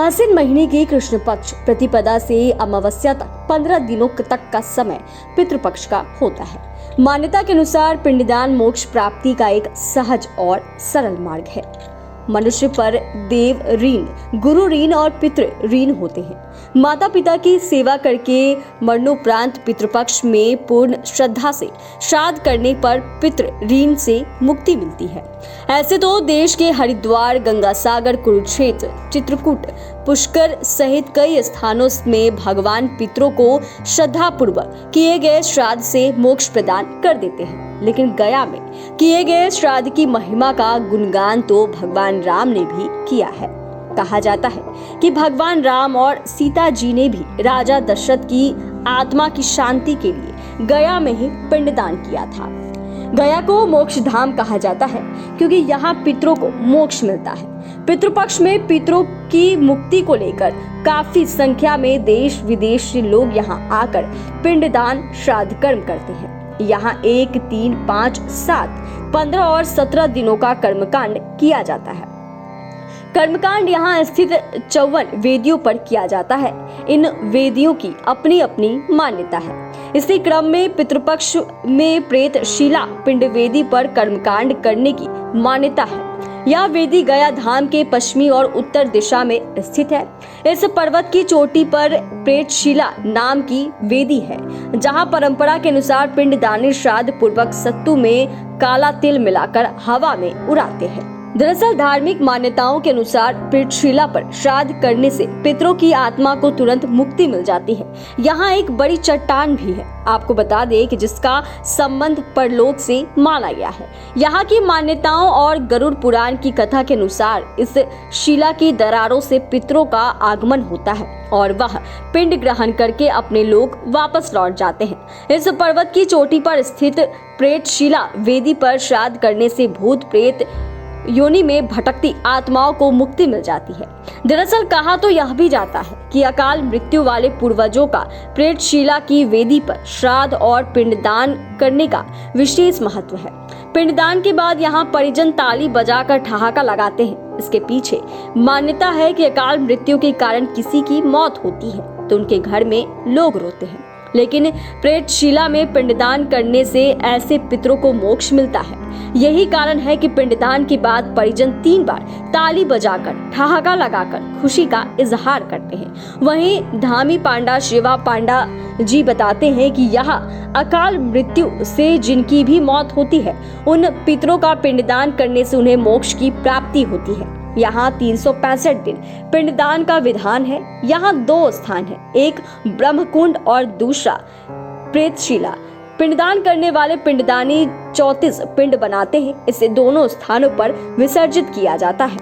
आश्विन महीने के कृष्ण पक्ष प्रतिपदा से अमावस्या तक 15 दिनों तक का समय पितृपक्ष का होता है। मान्यता के अनुसार पिंडदान मोक्ष प्राप्ति का एक सहज और सरल मार्ग है। मनुष्य पर देव ऋण, गुरु ऋण और पितृ ऋण होते हैं। माता पिता की सेवा करके मरणोपरांत पितृपक्ष में पूर्ण श्रद्धा से श्राद्ध करने पर पितृ ऋण से मुक्ति मिलती है। ऐसे तो देश के हरिद्वार, गंगासागर, कुरुक्षेत्र, चित्रकूट, पुष्कर सहित कई स्थानों में भगवान पितरों को श्रद्धा पूर्वक किए गए श्राद्ध से मोक्ष प्रदान कर देते हैं। लेकिन गया में किए गए श्राद्ध की महिमा का गुणगान तो भगवान राम ने भी किया है। कहा जाता है कि भगवान राम और सीता जी ने भी राजा दशरथ की आत्मा की शांति के लिए गया में ही पिंडदान किया था। गया को मोक्ष धाम कहा जाता है क्योंकि यहाँ पितरों को मोक्ष मिलता है। पितृपक्ष में पितरों की मुक्ति को लेकर काफी संख्या में देश विदेश से लोग यहाँ आकर पिंडदान श्राद्ध कर्म करते हैं। यहाँ 1, 3, 5, 7, 15 और 17 दिनों का कर्मकांड किया जाता है। कर्मकांड यहाँ स्थित 54 वेदियों पर किया जाता है। इन वेदियों की अपनी अपनी मान्यता है। इसी क्रम में पितृपक्ष में प्रेतशिला पिंड वेदी पर कर्मकांड करने की मान्यता है। यह वेदी गया धाम के पश्चिमी और उत्तर दिशा में स्थित है। इस पर्वत की चोटी पर प्रेतशिला नाम की वेदी है, जहां परंपरा के अनुसार पिंडदानी श्राद्ध पूर्वक सत्तू में काला तिल मिलाकर हवा में उड़ाते हैं। दरअसल धार्मिक मान्यताओं के अनुसार प्रेतशिला पर श्राद्ध करने से पितरों की आत्मा को तुरंत मुक्ति मिल जाती है। यहाँ एक बड़ी चट्टान भी है, आपको बता दें कि जिसका संबंध परलोक से माना गया है। यहाँ की मान्यताओं और गरुड़ पुराण की कथा के अनुसार इस शिला की दरारों से पितरों का आगमन होता है और वह पिंड ग्रहण करके अपने लोक वापस लौट जाते हैं। इस पर्वत की चोटी पर स्थित प्रेतशिला वेदी पर श्राद्ध करने से भूत प्रेत योनि में भटकती आत्माओं को मुक्ति मिल जाती है। दरअसल कहा तो यह भी जाता है कि अकाल मृत्यु वाले पूर्वजों का प्रेतशिला की वेदी पर श्राद्ध और पिंडदान करने का विशेष महत्व है। पिंडदान के बाद यहाँ परिजन ताली बजाकर ठहाका लगाते हैं। इसके पीछे मान्यता है कि अकाल मृत्यु के कारण किसी की मौत होती है तो उनके घर में लोग रोते हैं, लेकिन प्रेतशिला में पिंडदान करने से ऐसे पितरों को मोक्ष मिलता है। यही कारण है कि पिंडदान के बाद परिजन 3 बार ताली बजाकर ठहाका लगाकर खुशी का इजहार करते हैं। वहीं धामी पांडा शिवा पांडा जी बताते हैं कि यह अकाल मृत्यु से जिनकी भी मौत होती है उन पितरों का पिंडदान करने से उन्हें मोक्ष की प्राप्ति होती है। यहाँ 365 दिन पिंडदान का विधान है। यहाँ 2 स्थान है, एक ब्रह्मकुंड और दूसरा प्रेतशिला। पिंडदान करने वाले पिंडदानी 34 पिंड बनाते हैं। इसे दोनों स्थानों पर विसर्जित किया जाता है।